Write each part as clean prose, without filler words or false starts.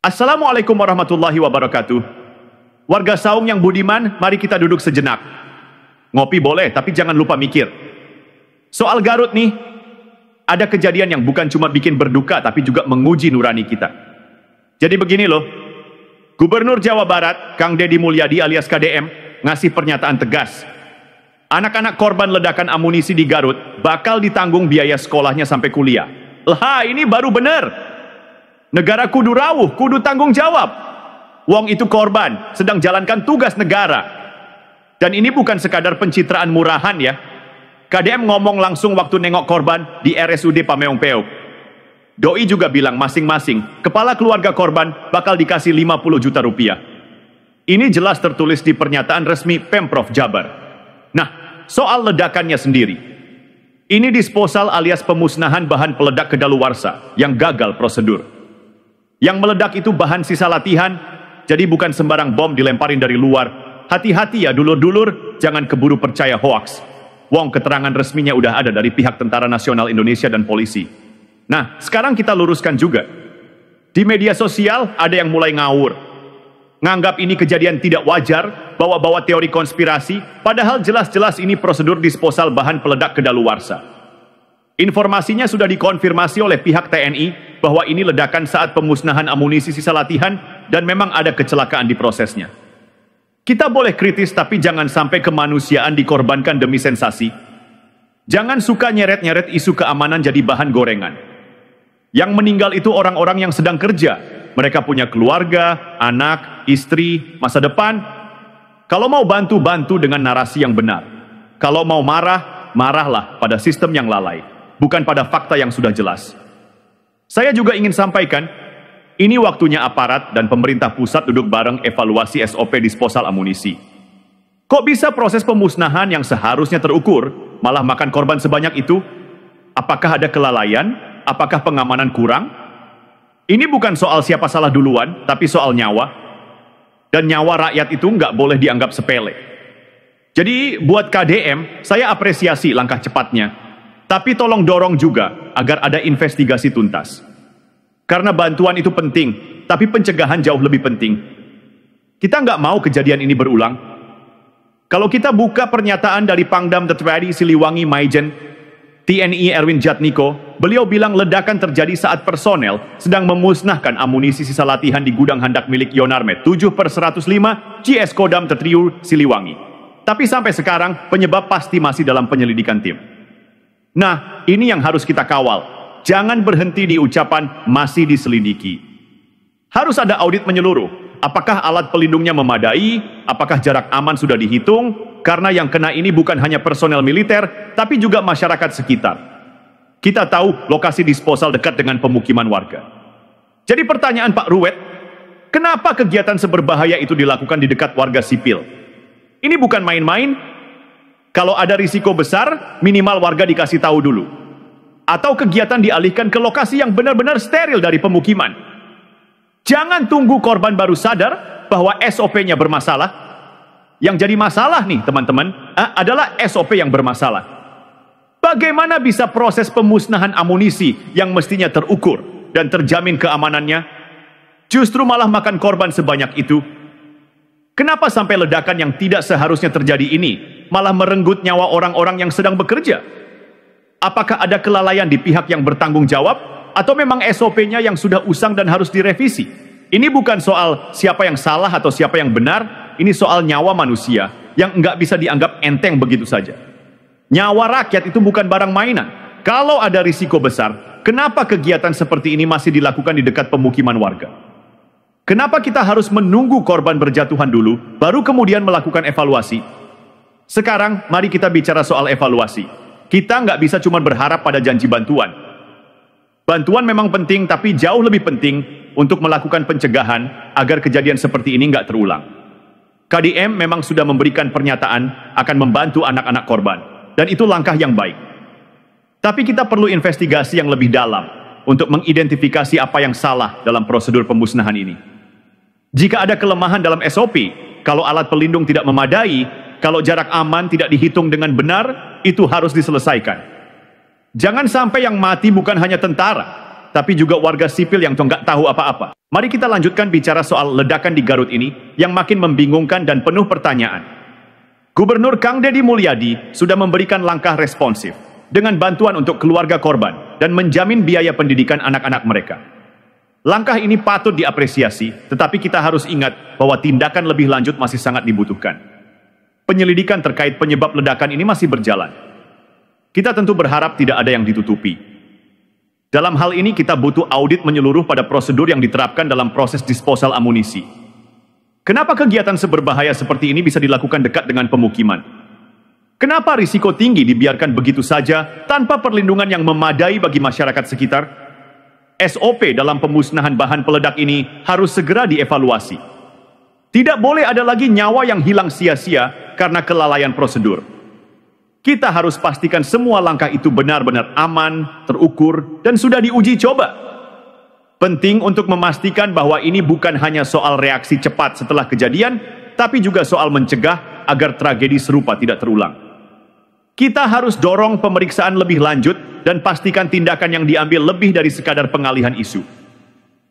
Assalamualaikum warahmatullahi wabarakatuh. Warga Saung yang budiman, mari kita duduk sejenak. Ngopi boleh, tapi jangan lupa mikir. Soal Garut nih, ada kejadian yang bukan cuma bikin berduka, tapi juga menguji nurani kita. Jadi begini loh, Gubernur Jawa Barat, Kang Deddy Mulyadi alias KDM, ngasih pernyataan tegas. Anak-anak korban ledakan amunisi di Garut bakal ditanggung biaya sekolahnya sampai kuliah. Lah, ini baru bener. Negara kudu rawuh, kudu tanggung jawab. Wong itu korban, sedang jalankan tugas negara. Dan ini bukan sekadar pencitraan murahan ya. KDM ngomong langsung waktu nengok korban di RSUD Pameong Peok. Doi juga bilang masing-masing, kepala keluarga korban bakal dikasih 50 juta rupiah. Ini jelas tertulis di pernyataan resmi Pemprov Jabar. Nah, soal ledakannya sendiri. Ini disposal alias pemusnahan bahan peledak kedaluarsa yang gagal prosedur. Yang meledak itu bahan sisa latihan, jadi bukan sembarang bom dilemparin dari luar. Hati-hati ya dulur-dulur, jangan keburu percaya hoaks. Wong keterangan resminya udah ada dari pihak Tentara Nasional Indonesia dan polisi. Nah, sekarang kita luruskan juga. Di media sosial ada yang mulai ngawur. Nganggap ini kejadian tidak wajar, bawa-bawa teori konspirasi, padahal jelas-jelas ini prosedur disposal bahan peledak kedaluarsa. Informasinya sudah dikonfirmasi oleh pihak TNI bahwa ini ledakan saat pemusnahan amunisi sisa latihan dan memang ada kecelakaan di prosesnya. Kita boleh kritis tapi jangan sampai kemanusiaan dikorbankan demi sensasi. Jangan suka nyeret-nyeret isu keamanan jadi bahan gorengan. Yang meninggal itu orang-orang yang sedang kerja. Mereka punya keluarga, anak, istri, masa depan. Kalau mau bantu dengan narasi yang benar. Kalau mau marahlah pada sistem yang lalai. Bukan pada fakta yang sudah jelas. Saya juga ingin sampaikan, ini waktunya aparat dan pemerintah pusat duduk bareng evaluasi SOP disposal amunisi. Kok bisa proses pemusnahan yang seharusnya terukur, malah makan korban sebanyak itu? Apakah ada kelalaian? Apakah pengamanan kurang? Ini bukan soal siapa salah duluan, tapi soal nyawa. Dan nyawa rakyat itu nggak boleh dianggap sepele. Jadi buat KDM, saya apresiasi langkah cepatnya. Tapi tolong dorong juga agar ada investigasi tuntas. Karena bantuan itu penting, tapi pencegahan jauh lebih penting. Kita nggak mau kejadian ini berulang. Kalau kita buka pernyataan dari Pangdam Tetradi Siliwangi Maijen, TNI Erwin Jatniko, beliau bilang ledakan terjadi saat personel sedang memusnahkan amunisi sisa latihan di gudang handak milik Yonarmet 7/105 CS Kodam Tetriu Siliwangi. Tapi sampai sekarang penyebab pasti masih dalam penyelidikan tim. Nah, ini yang harus kita kawal. Jangan berhenti di ucapan masih diselidiki. Harus ada audit menyeluruh. Apakah alat pelindungnya memadai? Apakah jarak aman sudah dihitung? Karena yang kena ini bukan hanya personel militer, tapi juga masyarakat sekitar. Kita tahu lokasi disposal dekat dengan pemukiman warga. Jadi pertanyaan Pak Ruwet, kenapa kegiatan seberbahaya itu dilakukan di dekat warga sipil? Ini bukan main-main. Kalau ada risiko besar, minimal warga dikasih tahu dulu. Atau kegiatan dialihkan ke lokasi yang benar-benar steril dari pemukiman. Jangan tunggu korban baru sadar bahwa SOP-nya bermasalah. Yang jadi masalah nih teman-teman, adalah SOP yang bermasalah. Bagaimana bisa proses pemusnahan amunisi yang mestinya terukur dan terjamin keamanannya, justru malah makan korban sebanyak itu? Kenapa sampai ledakan yang tidak seharusnya terjadi ini malah merenggut nyawa orang-orang yang sedang bekerja? Apakah ada kelalaian di pihak yang bertanggung jawab? Atau memang SOP-nya yang sudah usang dan harus direvisi? Ini bukan soal siapa yang salah atau siapa yang benar. Ini soal nyawa manusia yang nggak bisa dianggap enteng begitu saja. Nyawa rakyat itu bukan barang mainan. Kalau ada risiko besar, kenapa kegiatan seperti ini masih dilakukan di dekat pemukiman warga? Kenapa kita harus menunggu korban berjatuhan dulu, baru kemudian melakukan evaluasi? Sekarang, mari kita bicara soal evaluasi. Kita nggak bisa cuma berharap pada janji bantuan. Bantuan memang penting, tapi jauh lebih penting untuk melakukan pencegahan agar kejadian seperti ini nggak terulang. KDM memang sudah memberikan pernyataan akan membantu anak-anak korban, dan itu langkah yang baik. Tapi kita perlu investigasi yang lebih dalam untuk mengidentifikasi apa yang salah dalam prosedur pemusnahan ini. Jika ada kelemahan dalam SOP, kalau alat pelindung tidak memadai, kalau jarak aman tidak dihitung dengan benar, itu harus diselesaikan. Jangan sampai yang mati bukan hanya tentara, tapi juga warga sipil yang nggak tahu apa-apa. Mari kita lanjutkan bicara soal ledakan di Garut ini yang makin membingungkan dan penuh pertanyaan. Gubernur Kang Deddy Mulyadi sudah memberikan langkah responsif dengan bantuan untuk keluarga korban dan menjamin biaya pendidikan anak-anak mereka. Langkah ini patut diapresiasi, tetapi kita harus ingat bahwa tindakan lebih lanjut masih sangat dibutuhkan. Penyelidikan terkait penyebab ledakan ini masih berjalan. Kita tentu berharap tidak ada yang ditutupi. Dalam hal ini kita butuh audit menyeluruh pada prosedur yang diterapkan dalam proses disposal amunisi. Kenapa kegiatan seberbahaya seperti ini bisa dilakukan dekat dengan pemukiman? Kenapa risiko tinggi dibiarkan begitu saja tanpa perlindungan yang memadai bagi masyarakat sekitar? SOP dalam pemusnahan bahan peledak ini harus segera dievaluasi. Tidak boleh ada lagi nyawa yang hilang sia-sia karena kelalaian prosedur. Kita harus pastikan semua langkah itu benar-benar aman, terukur, dan sudah diuji coba. Penting untuk memastikan bahwa ini bukan hanya soal reaksi cepat setelah kejadian, tapi juga soal mencegah agar tragedi serupa tidak terulang. Kita harus dorong pemeriksaan lebih lanjut dan pastikan tindakan yang diambil lebih dari sekadar pengalihan isu.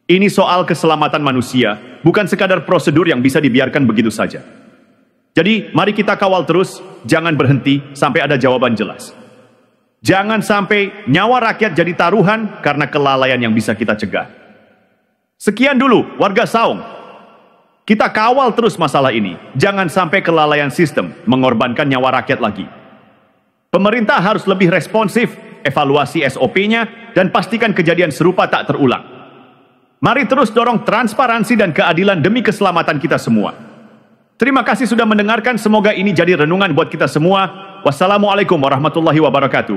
Ini soal keselamatan manusia, bukan sekadar prosedur yang bisa dibiarkan begitu saja. Jadi, mari kita kawal terus, jangan berhenti sampai ada jawaban jelas. Jangan sampai nyawa rakyat jadi taruhan karena kelalaian yang bisa kita cegah. Sekian dulu, warga Saung. Kita kawal terus masalah ini. Jangan sampai kelalaian sistem mengorbankan nyawa rakyat lagi. Pemerintah harus lebih responsif, evaluasi SOP-nya, dan pastikan kejadian serupa tak terulang. Mari terus dorong transparansi dan keadilan demi keselamatan kita semua. Terima kasih sudah mendengarkan, semoga ini jadi renungan buat kita semua. Wassalamualaikum warahmatullahi wabarakatuh.